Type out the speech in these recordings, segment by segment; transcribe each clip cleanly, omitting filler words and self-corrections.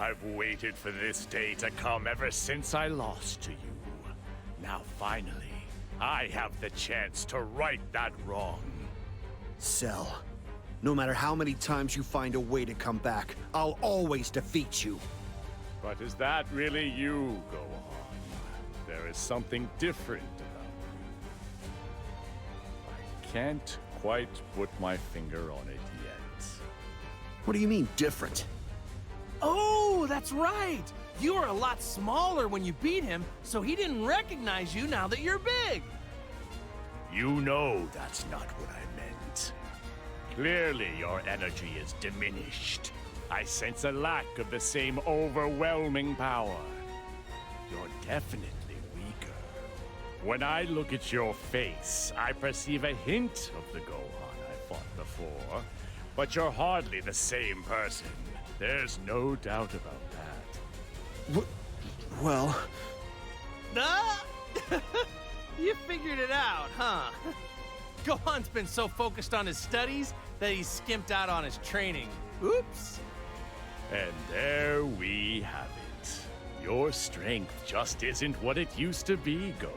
I've waited for this day to come ever since I lost to you. Now finally, I have the chance to right that wrong. Cell, no matter how many times you find a way to come back, I'll always defeat you. But is that really you, Gohan? There is something different about you. I can't quite put my finger on it yet. What do you mean, different? Oh, that's right! You were a lot smaller when you beat him, so he didn't recognize you now that you're big! You know that's not what I meant. Clearly your energy is diminished. I sense a lack of the same overwhelming power. You're definitely weaker. When I look at your face, I perceive a hint of the Gohan I fought before, but you're hardly the same person. There's no doubt about that. Well... You figured it out, huh? Gohan's been so focused on his studies that he's skimped out on his training. Oops. And there we have it. Your strength just isn't what it used to be, Gohan.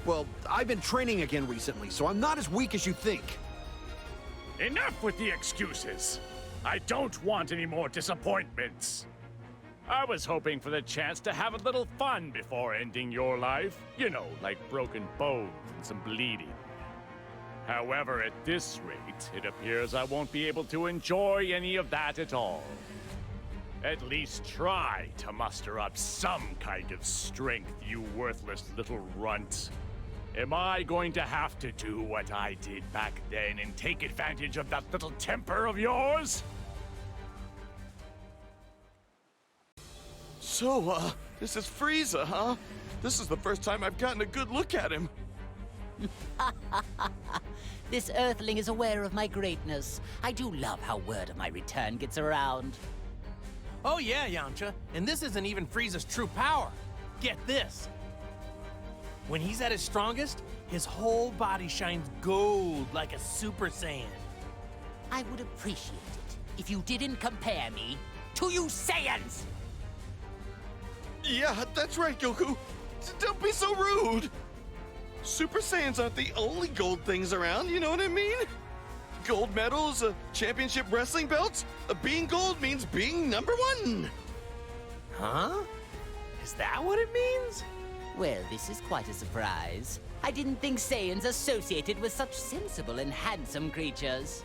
Well, I've been training again recently, so I'm not as weak as you think. Enough with the excuses. I don't want any more disappointments. I was hoping for the chance to have a little fun before ending your life. You know, like broken bones and some bleeding. However, at this rate, it appears I won't be able to enjoy any of that at all. At least try to muster up some kind of strength, you worthless little runt. Am I going to have to do what I did back then and take advantage of that little temper of yours? So, this is Frieza, huh? This is the first time I've gotten a good look at him. This Earthling is aware of my greatness. I do love how word of my return gets around. Oh yeah, Yamcha, and this isn't even Frieza's true power. Get this. When he's at his strongest, his whole body shines gold like a Super Saiyan. I would appreciate it if you didn't compare me to you Saiyans! Yeah, that's right, Goku. Don't be so rude. Super Saiyans aren't the only gold things around, you know what I mean? Gold medals, championship wrestling belts. Being gold means being #1. Huh? Is that what it means? Well, this is quite a surprise. I didn't think Saiyans associated with such sensible and handsome creatures.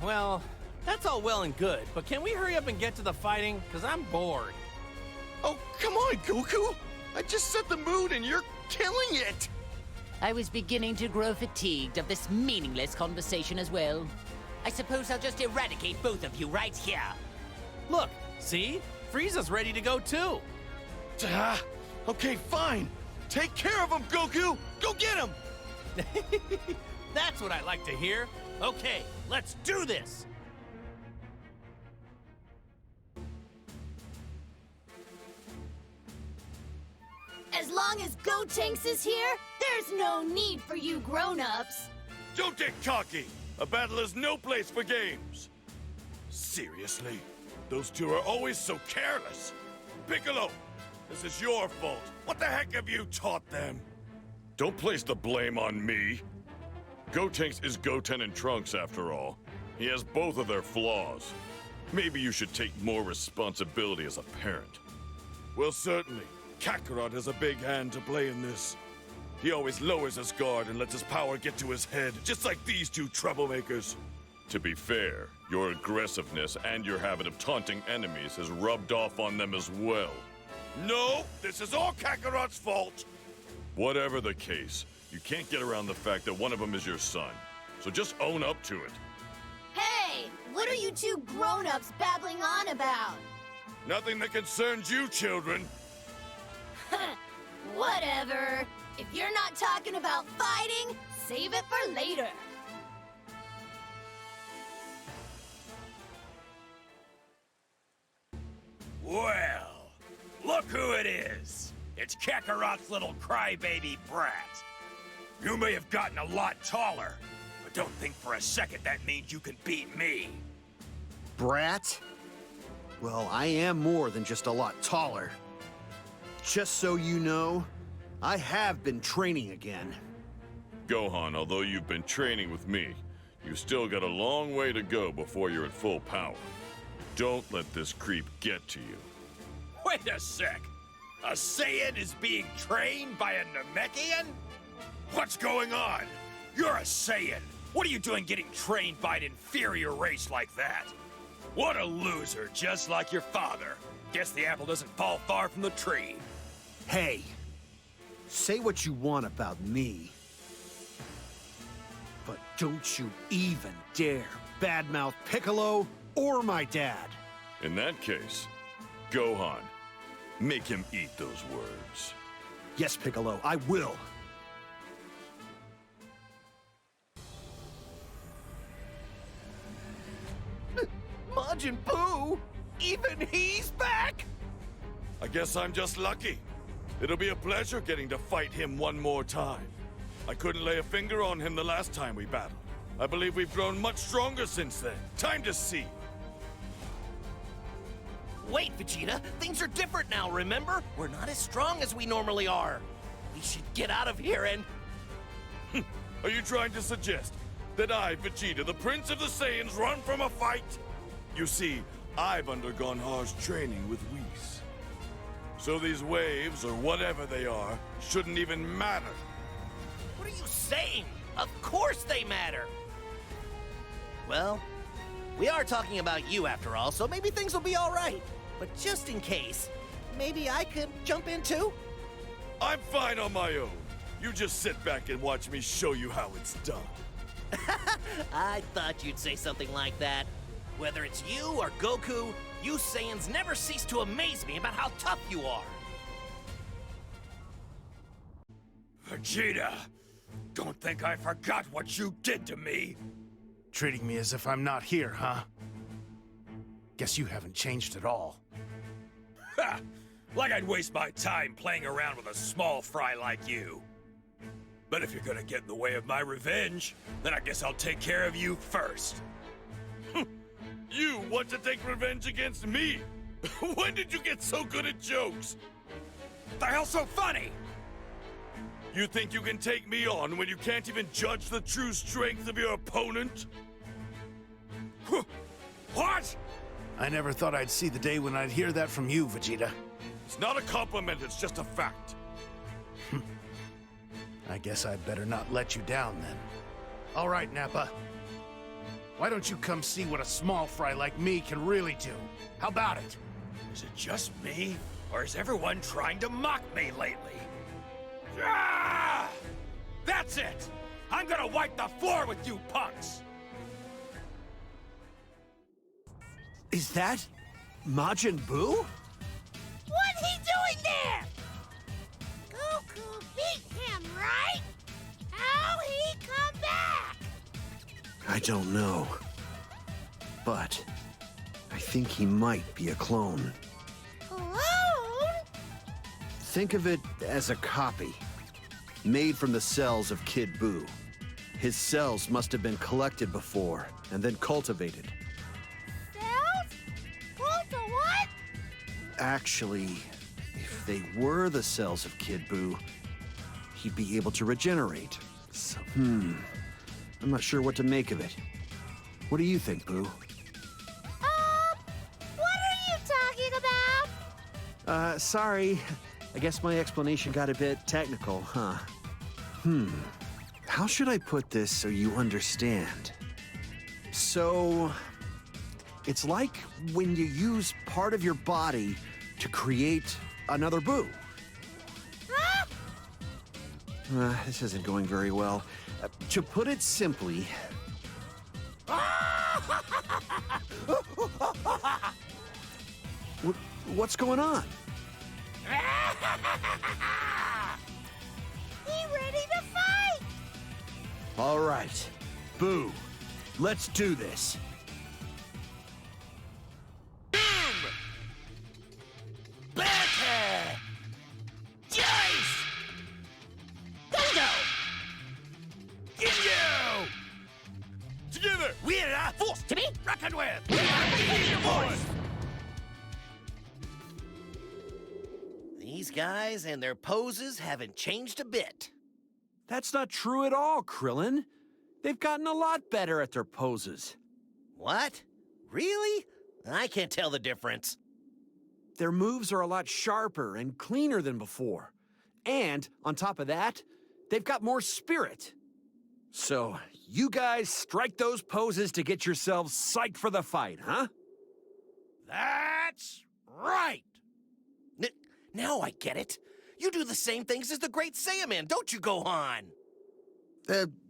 Well, that's all well and good, but can we hurry up and get to the fighting? Because I'm bored. Oh, come on, Goku. I just set the mood and you're killing it. I was beginning to grow fatigued of this meaningless conversation as well. I suppose I'll just eradicate both of you right here. Look, see? Frieza's ready to go too. Okay, fine. Take care of him, Goku. Go get him. That's what I like to hear. Okay, let's do this. As long as Gotenks is here, there's no need for you grown-ups. Don't get cocky. A battle is no place for games. Seriously? Those two are always so careless. Piccolo, this is your fault. What the heck have you taught them? Don't place the blame on me. Gotenks is Goten and Trunks, after all. He has both of their flaws. Maybe you should take more responsibility as a parent. Well, certainly. Kakarot has a big hand to play in this. He always lowers his guard and lets his power get to his head, just like these two troublemakers. To be fair, your aggressiveness and your habit of taunting enemies has rubbed off on them as well. No, this is all Kakarot's fault! Whatever the case, you can't get around the fact that one of them is your son. So just own up to it. Hey, what are you two grown-ups babbling on about? Nothing that concerns you, children. Whatever. If you're not talking about fighting, save it for later. Well, look who it is. It's Kakarot's little crybaby brat. You may have gotten a lot taller, but Don't think for a second that means you can beat me. Brat? Well, I am more than just a lot taller. Just so you know, I have been training again. Gohan, although you've been training with me, you still got a long way to go before you're at full power. Don't let this creep get to you. Wait a sec! A Saiyan is being trained by a Namekian? What's going on? You're a Saiyan! What are you doing getting trained by an inferior race like that? What a loser, just like your father. Guess the apple doesn't fall far from the tree. Hey, say what you want about me, but don't you even dare badmouth Piccolo or my dad. In that case, Gohan, make him eat those words. Yes, Piccolo, I will. Majin Buu? Even he's back? I guess I'm just lucky. It'll be a pleasure getting to fight him one more time. I couldn't lay a finger on him the last time we battled. I believe we've grown much stronger since then. Time to see. Wait, Vegeta, things are different now, remember? We're not as strong as we normally are. We should get out of here and... Are you trying to suggest that I, Vegeta, the Prince of the Saiyans, run from a fight? You see, I've undergone harsh training with Whis. So these waves, or whatever they are, shouldn't even matter. What are you saying? Of course they matter! Well, we are talking about you after all, so maybe things will be all right. But just in case, maybe I could jump in too? I'm fine on my own. You just sit back and watch me show you how it's done. I thought you'd say something like that. Whether it's you or Goku, you Saiyans never cease to amaze me about how tough you are. Vegeta, don't think I forgot what you did to me. Treating me as if I'm not here, huh? Guess you haven't changed at all. Ha! Like I'd waste my time playing around with a small fry like you. But if you're gonna get in the way of my revenge, then I guess I'll take care of you first. You want to take revenge against me? When did you get so good at jokes? What the hell's so funny? You think you can take me on when you can't even judge the true strength of your opponent? What? I never thought I'd see the day when I'd hear that from you, Vegeta. It's not a compliment, it's just a fact. I guess I'd better not let you down then. All right, Nappa. Why don't you come see what a small fry like me can really do? How about it? Is it just me? Or is everyone trying to mock me lately? Ah! That's it! I'm gonna wipe the floor with you punks! Is that Majin Buu? What he doing there? Goku beat him, right? How he come back? I don't know. But I think he might be a clone. Clone? Think of it as a copy, made from the cells of Kid Buu. His cells must have been collected before and then cultivated. Cells? Clone to what? Actually, if they were the cells of Kid Buu, he'd be able to regenerate. So, I'm not sure what to make of it. What do you think, Boo? What are you talking about? Sorry. I guess my explanation got a bit technical, huh? How should I put this so you understand? So, it's like when you use part of your body to create another Boo. Huh? This isn't going very well. To put it simply... What's going on? He ready to fight? All right, Boo, let's do this. Better! Jace! Bingo! Get you! Here, Force to be? reckon with! Use your voice! These guys and their poses haven't changed a bit. That's not true at all, Krillin. They've gotten a lot better at their poses. What? Really? I can't tell the difference. Their moves are a lot sharper and cleaner than before. And, on top of that, they've got more spirit. So, you guys strike those poses to get yourselves psyched for the fight, huh? That's right! Now I get it. You do the same things as the Great Saiyaman, don't you, Gohan?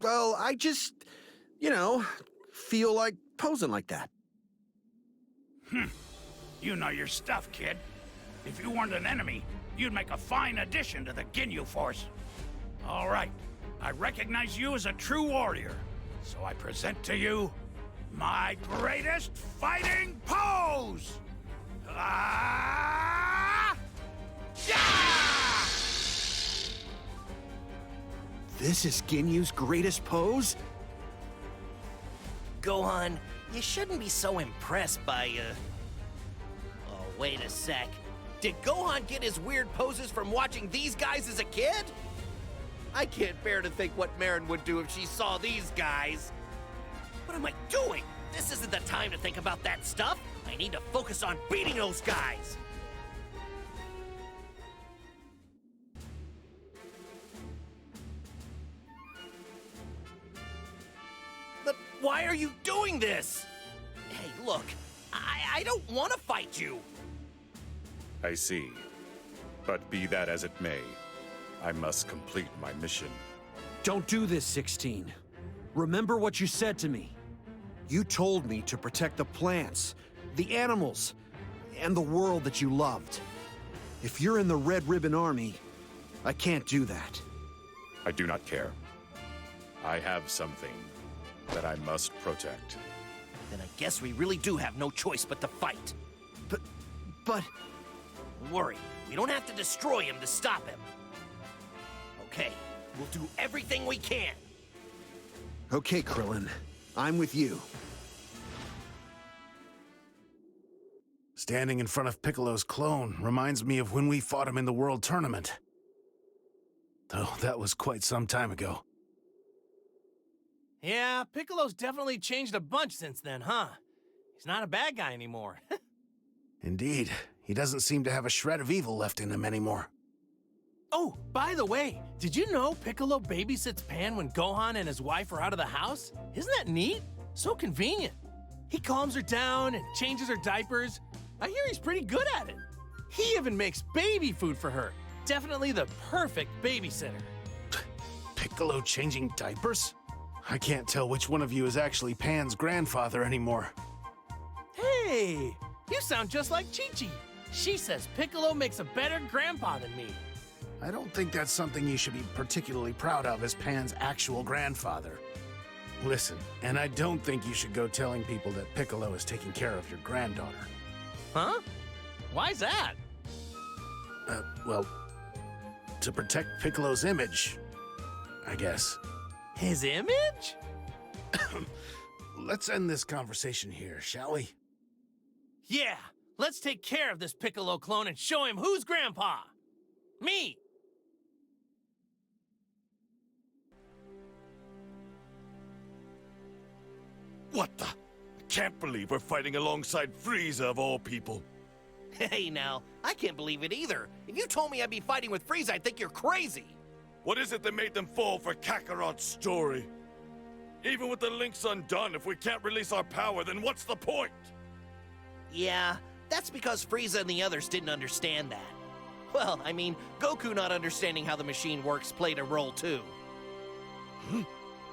Well, I just, feel like posing like that. You know your stuff, kid. If you weren't an enemy, you'd make a fine addition to the Ginyu Force. All right, I recognize you as a true warrior, so I present to you my greatest fighting pose! Ah! Yeah! This is Ginyu's greatest pose? Gohan, you shouldn't be so impressed by, Oh, wait a sec. Did Gohan get his weird poses from watching these guys as a kid? I can't bear to think what Marin would do if she saw these guys. What am I doing? This isn't the time to think about that stuff. I need to focus on beating those guys. But why are you doing this? Hey, look, I don't want to fight you. I see. But be that as it may, I must complete my mission. Don't do this, 16. Remember what you said to me. You told me to protect the plants, the animals, and the world that you loved. If you're in the Red Ribbon Army, I can't do that. I do not care. I have something that I must protect. Then I guess we really do have no choice but to fight. But... Don't worry, we don't have to destroy him to stop him. Okay, we'll do everything we can. Okay, Krillin. I'm with you. Standing in front of Piccolo's clone reminds me of when we fought him in the World Tournament. Though that was quite some time ago. Yeah, Piccolo's definitely changed a bunch since then, huh? He's not a bad guy anymore. Indeed, he doesn't seem to have a shred of evil left in him anymore. Oh, by the way, did you know Piccolo babysits Pan when Gohan and his wife are out of the house? Isn't that neat? So convenient. He calms her down and changes her diapers. I hear he's pretty good at it. He even makes baby food for her. Definitely the perfect babysitter. Piccolo changing diapers? I can't tell which one of you is actually Pan's grandfather anymore. Hey, you sound just like Chi-Chi. She says Piccolo makes a better grandpa than me. I don't think that's something you should be particularly proud of as Pan's actual grandfather. Listen, and I don't think you should go telling people that Piccolo is taking care of your granddaughter. Huh? Why's that? Well, to protect Piccolo's image, I guess. His image? Let's end this conversation here, shall we? Yeah, let's take care of this Piccolo clone and show him who's grandpa. Me. What the? I can't believe we're fighting alongside Frieza of all people. Hey now, I can't believe it either. If you told me I'd be fighting with Frieza, I'd think you're crazy. What is it that made them fall for Kakarot's story? Even with the links undone, if we can't release our power, then what's the point? Yeah, that's because Frieza and the others didn't understand that. Well, I mean, Goku not understanding how the machine works played a role too.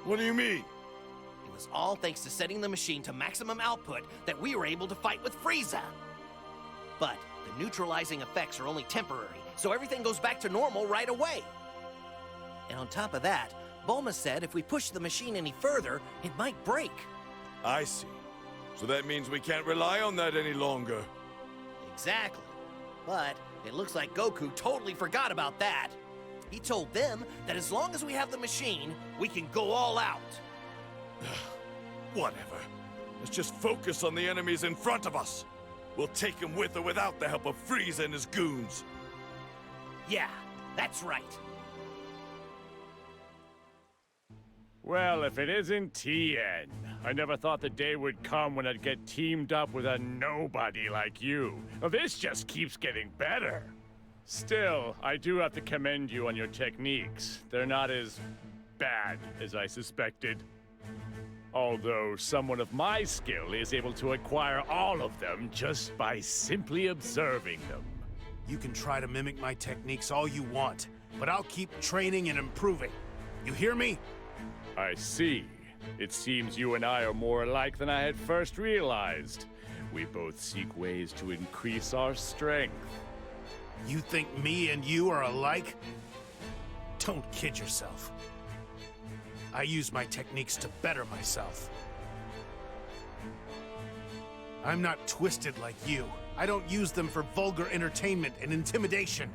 What do you mean? It was all thanks to setting the machine to maximum output that we were able to fight with Frieza. But the neutralizing effects are only temporary, so everything goes back to normal right away. And on top of that, Bulma said if we push the machine any further, it might break. I see. So that means we can't rely on that any longer. Exactly. But it looks like Goku totally forgot about that. He told them that as long as we have the machine, we can go all out. Whatever. Let's just focus on the enemies in front of us. We'll take them with or without the help of Frieza and his goons. Yeah, that's right. Well, if it isn't Tien. I never thought the day would come when I'd get teamed up with a nobody like you. Well, this just keeps getting better. Still, I do have to commend you on your techniques. They're not as bad as I suspected. Although someone of my skill is able to acquire all of them just by simply observing them. You can try to mimic my techniques all you want, but I'll keep training and improving. You hear me? I see. It seems you and I are more alike than I had first realized. We both seek ways to increase our strength. You think me and you are alike? Don't kid yourself. I use my techniques to better myself. I'm not twisted like you. I don't use them for vulgar entertainment and intimidation.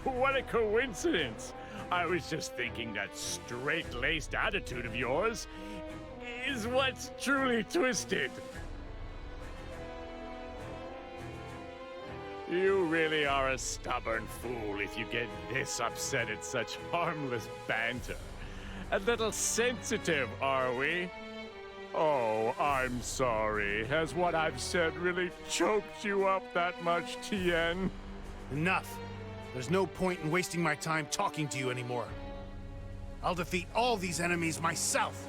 What a coincidence! I was just thinking that straight-laced attitude of yours is what's truly twisted. You really are a stubborn fool if you get this upset at such harmless banter. A little sensitive, are we? Oh, I'm sorry. Has what I've said really choked you up that much, Tien? Enough. There's no point in wasting my time talking to you anymore. I'll defeat all these enemies myself.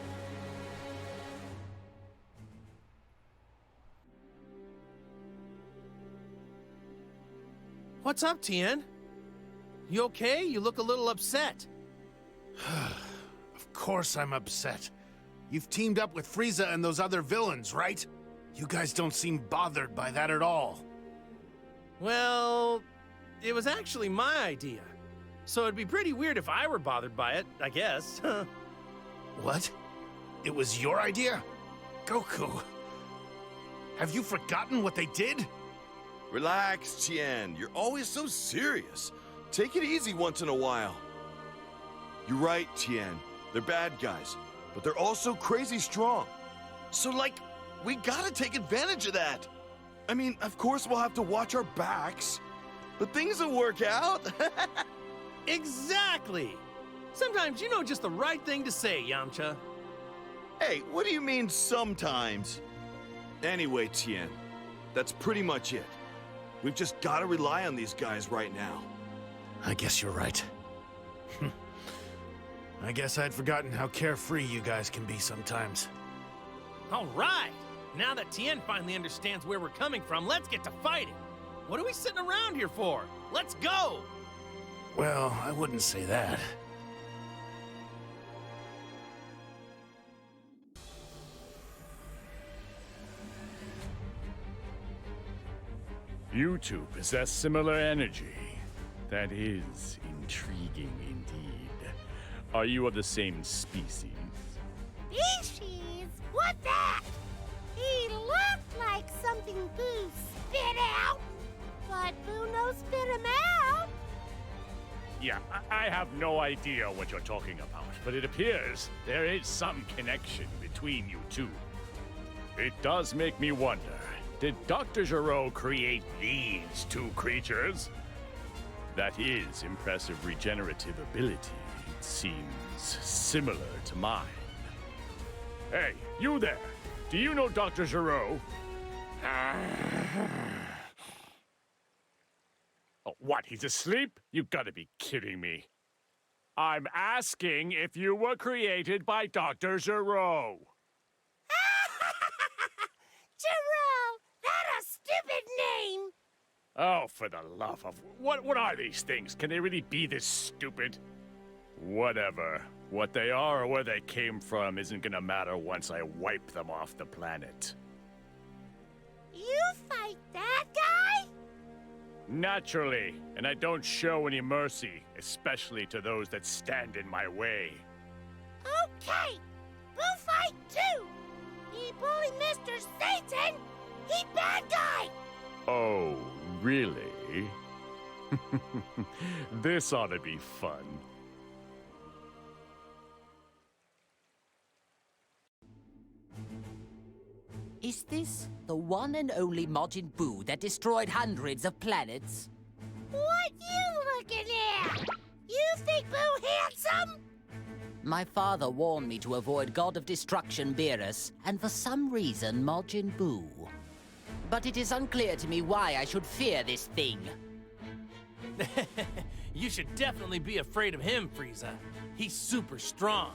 What's up, Tien? You okay? You look a little upset. Of course I'm upset. You've teamed up with Frieza and those other villains, right? You guys don't seem bothered by that at all. Well, it was actually my idea. So it'd be pretty weird if I were bothered by it, I guess. What? It was your idea? Goku. Have you forgotten what they did? Relax, Tien. You're always so serious. Take it easy once in a while. You're right, Tien. They're bad guys, but they're also crazy strong. So, we gotta take advantage of that. I mean, of course we'll have to watch our backs, but things will work out. Exactly! Sometimes you know just the right thing to say, Yamcha. Hey, what do you mean sometimes? Anyway, Tien, that's pretty much it. We've just gotta rely on these guys right now. I guess you're right. I guess I'd forgotten how carefree you guys can be sometimes. All right! Now that Tien finally understands where we're coming from, let's get to fighting! What are we sitting around here for? Let's go! Well, I wouldn't say that. You two possess similar energy. That is intriguing indeed. Are you of the same species? Species? What that? He looked like something Boo spit out, but Boo no spit him out. Yeah, I have no idea what you're talking about, but it appears there is some connection between you two. It does make me wonder, did Dr. Gero create these two creatures? That is impressive regenerative ability. It seems similar to mine. Hey, you there! Do you know Dr. Gero? Oh, what, he's asleep? You gotta be kidding me. I'm asking if you were created by Dr. Gero. Gero, that a stupid name. Oh, for the love of... What are these things? Can they really be this stupid? Whatever. What they are or where they came from isn't gonna matter once I wipe them off the planet. You fight that guy? Naturally, and I don't show any mercy, especially to those that stand in my way. Okay, Boo fight too. He bully Mr. Satan. He bad guy. Oh, really? This ought to be fun. Is this the one and only Majin Buu that destroyed hundreds of planets? What you looking at? You think Boo handsome? My father warned me to avoid God of Destruction Beerus, and for some reason Majin Buu. But it is unclear to me why I should fear this thing. You should definitely be afraid of him, Frieza. He's super strong.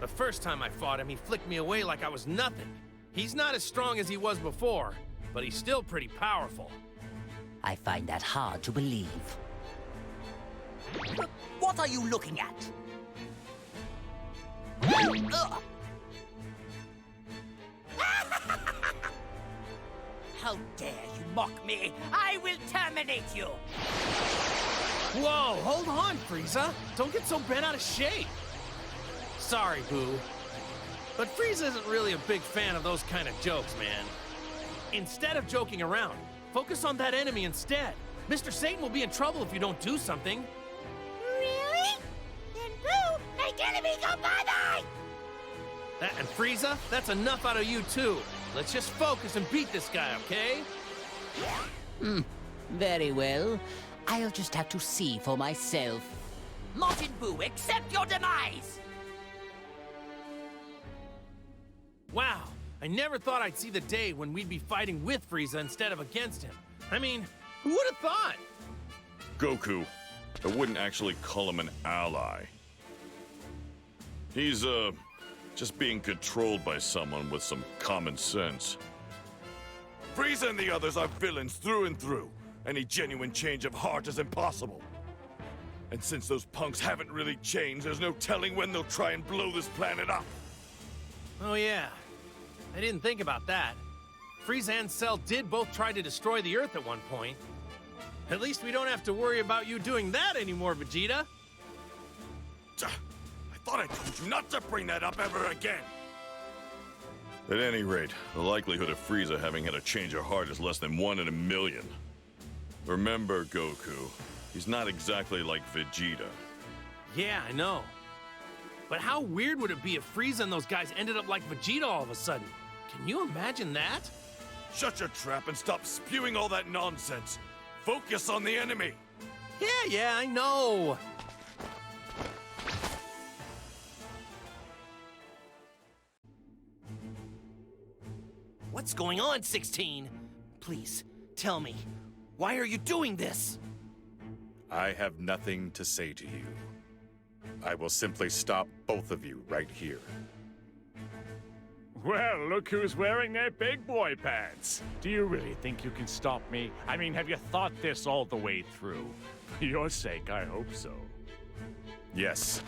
The first time I fought him, he flicked me away like I was nothing. He's not as strong as he was before, but he's still pretty powerful. I find that hard to believe. What are you looking at? Ugh. How dare you mock me? I will terminate you! Whoa, hold on, Frieza. Don't get so bent out of shape. Sorry, Boo. But Frieza isn't really a big fan of those kind of jokes, man. Instead of joking around, focus on that enemy instead. Mr. Satan will be in trouble if you don't do something. Really? Then Boo, make enemy go bye-bye! And Frieza, that's enough out of you too. Let's just focus and beat this guy, okay? Very well. I'll just have to see for myself. Majin Buu, accept your demise! Wow, I never thought I'd see the day when we'd be fighting with Frieza instead of against him. I mean, who would have thought? Goku, I wouldn't actually call him an ally. He's, just being controlled by someone with some common sense. Frieza and the others are villains through and through. Any genuine change of heart is impossible. And since those punks haven't really changed, there's no telling when they'll try and blow this planet up. Oh yeah, I didn't think about that. Frieza and Cell did both try to destroy the Earth at one point. At least we don't have to worry about you doing that anymore, Vegeta. I thought I told you not to bring that up ever again. At any rate, the likelihood of Frieza having had a change of heart is less than 1 in a million. Remember, Goku, he's not exactly like Vegeta. Yeah, I know. But how weird would it be if Frieza and those guys ended up like Vegeta all of a sudden? Can you imagine that? Shut your trap and stop spewing all that nonsense. Focus on the enemy. Yeah, I know. What's going on, 16? Please, tell me. Why are you doing this? I have nothing to say to you. I will simply stop both of you right here. Well, look who's wearing their big boy pants. Do you really think you can stop me? I mean, have you thought this all the way through? For your sake, I hope so. Yes.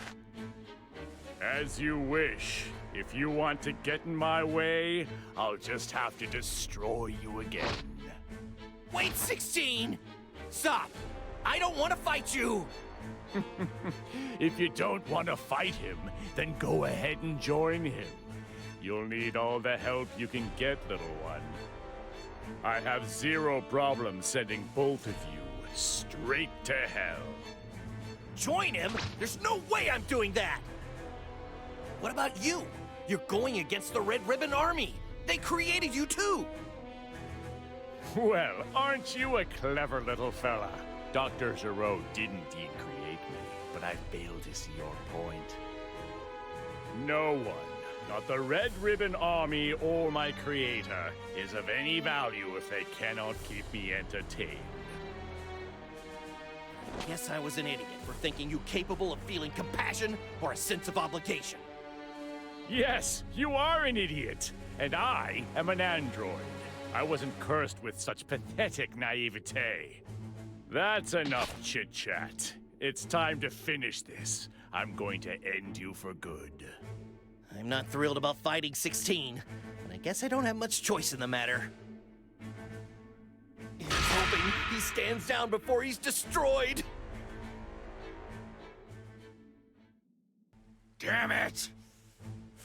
As you wish. If you want to get in my way, I'll just have to destroy you again. Wait, 16! Stop! I don't want to fight you! If you don't want to fight him, then go ahead and join him. You'll need all the help you can get, little one. I have zero problem sending both of you straight to hell. Join him? There's no way I'm doing that! What about you? You're going against the Red Ribbon Army! They created you too! Well, aren't you a clever little fella? Dr. Gero did indeed create me, but I fail to see your point. No one, not the Red Ribbon Army or my creator, is of any value if they cannot keep me entertained. Guess I was an idiot for thinking you capable of feeling compassion or a sense of obligation. Yes, you are an idiot, and I am an android. I wasn't cursed with such pathetic naivete. That's enough chit-chat. It's time to finish this. I'm going to end you for good. I'm not thrilled about fighting 16, and I guess I don't have much choice in the matter. Here's hoping he stands down before he's destroyed! Damn it!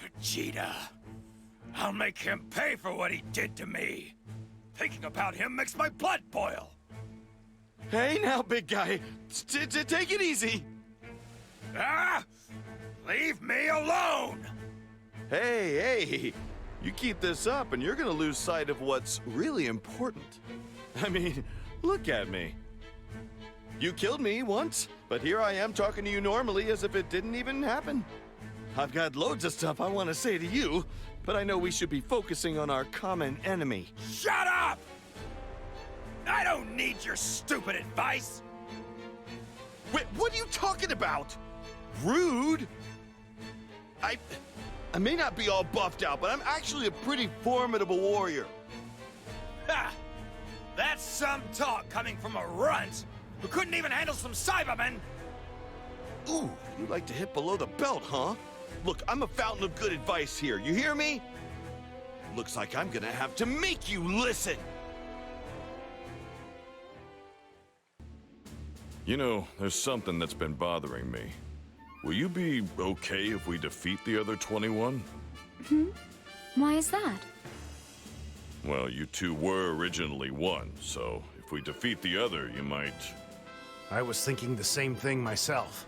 Vegeta! I'll make him pay for what he did to me! Thinking about him makes my blood boil! Hey now, big guy. Take it easy. Ah! Leave me alone! Hey. You keep this up and you're gonna lose sight of what's really important. I mean, look at me. You killed me once, but here I am talking to you normally as if it didn't even happen. I've got loads of stuff I want to say to you, but I know we should be focusing on our common enemy. Shut up! I don't need your stupid advice! Wait, what are you talking about? Rude? I may not be all buffed out, but I'm actually a pretty formidable warrior. Ha! That's some talk coming from a runt who couldn't even handle some Cybermen! Ooh, you like to hit below the belt, huh? Look, I'm a fountain of good advice here, you hear me? Looks like I'm gonna have to make you listen! You know, there's something that's been bothering me. Will you be okay if we defeat the other 21? Why is that? Well, you two were originally one, so if we defeat the other, you might... I was thinking the same thing myself.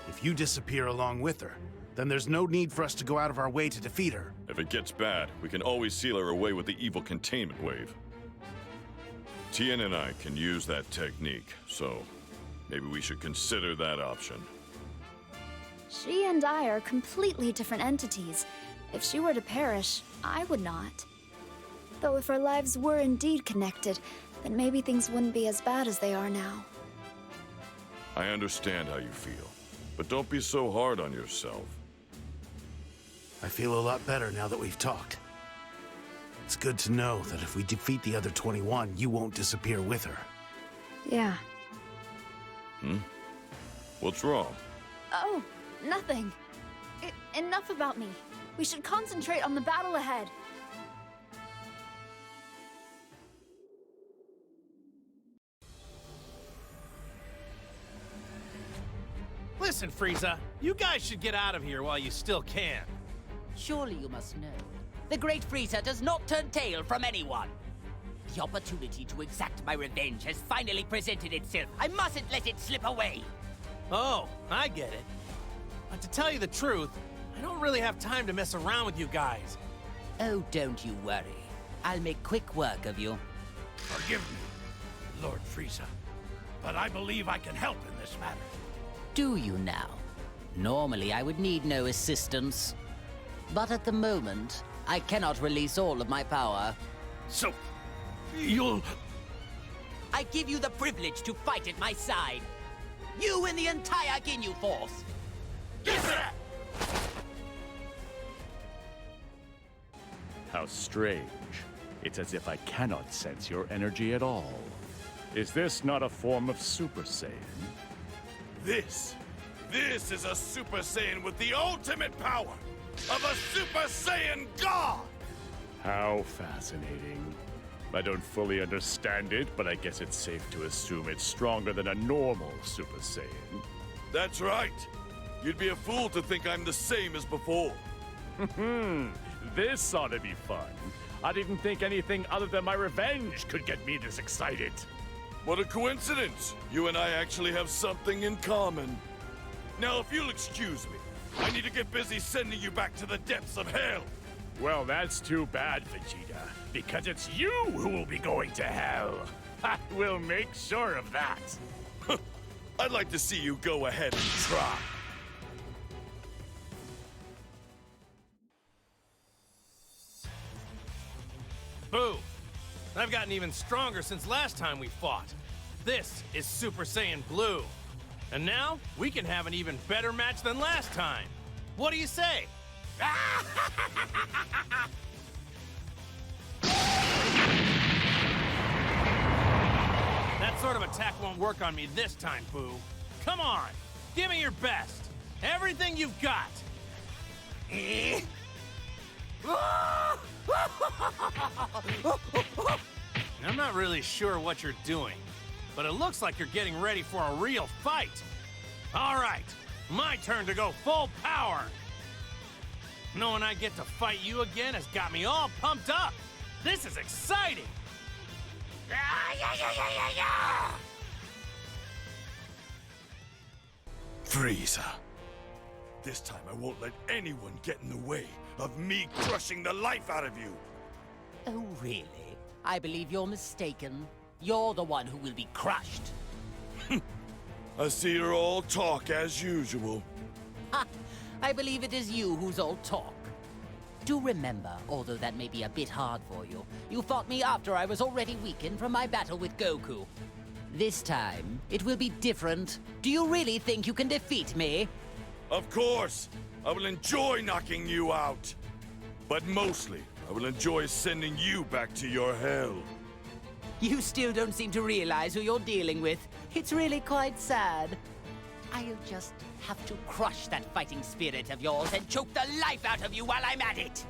If you disappear along with her, then there's no need for us to go out of our way to defeat her. If it gets bad, we can always seal her away with the evil containment wave. Tien and I can use that technique, so maybe we should consider that option. She and I are completely different entities. If she were to perish, I would not. Though if our lives were indeed connected, then maybe things wouldn't be as bad as they are now. I understand how you feel, but don't be so hard on yourself. I feel a lot better now that we've talked. It's good to know that if we defeat the other 21, you won't disappear with her. Yeah. What's wrong? Oh, nothing. Enough about me. We should concentrate on the battle ahead. Listen, Frieza, you guys should get out of here while you still can. Surely you must know. The Great Frieza does not turn tail from anyone. The opportunity to exact my revenge has finally presented itself. I mustn't let it slip away. Oh, I get it. But to tell you the truth, I don't really have time to mess around with you guys. Oh, don't you worry. I'll make quick work of you. Forgive me, Lord Frieza, but I believe I can help in this matter. Do you now? Normally, I would need no assistance. But at the moment, I cannot release all of my power. So, you'll... I give you the privilege to fight at my side. You and the entire Ginyu force. Yes, sir! How strange. It's as if I cannot sense your energy at all. Is this not a form of Super Saiyan? This is a Super Saiyan with the ultimate power of a Super Saiyan God! How fascinating. I don't fully understand it, but I guess it's safe to assume it's stronger than a normal Super Saiyan. That's right. You'd be a fool to think I'm the same as before. This ought to be fun. I didn't think anything other than my revenge could get me this excited. What a coincidence! You and I actually have something in common. Now, if you'll excuse me, I need to get busy sending you back to the depths of hell. Well, that's too bad, Vegeta, because it's you who will be going to hell. I will make sure of that. I'd like to see you go ahead and try. Boo! I've gotten even stronger since last time we fought. This is Super Saiyan Blue. And now, we can have an even better match than last time. What do you say? That sort of attack won't work on me this time, Boo. Come on, give me your best. Everything you've got. I'm not really sure what you're doing, but it looks like you're getting ready for a real fight. All right, my turn to go full power. Knowing I get to fight you again has got me all pumped up. This is exciting. Frieza, This time I won't let anyone get in the way of me crushing the life out of you. Oh, really? I believe you're mistaken. You're the one who will be crushed. I see you're all talk as usual. Ha! I believe it is you who's all talk. Do remember, although that may be a bit hard for you, you fought me after I was already weakened from my battle with Goku. This time, it will be different. Do you really think you can defeat me? Of course! I will enjoy knocking you out. But mostly, I will enjoy sending you back to your hell. You still don't seem to realize who you're dealing with. It's really quite sad. I'll just have to crush that fighting spirit of yours and choke the life out of you while I'm at it.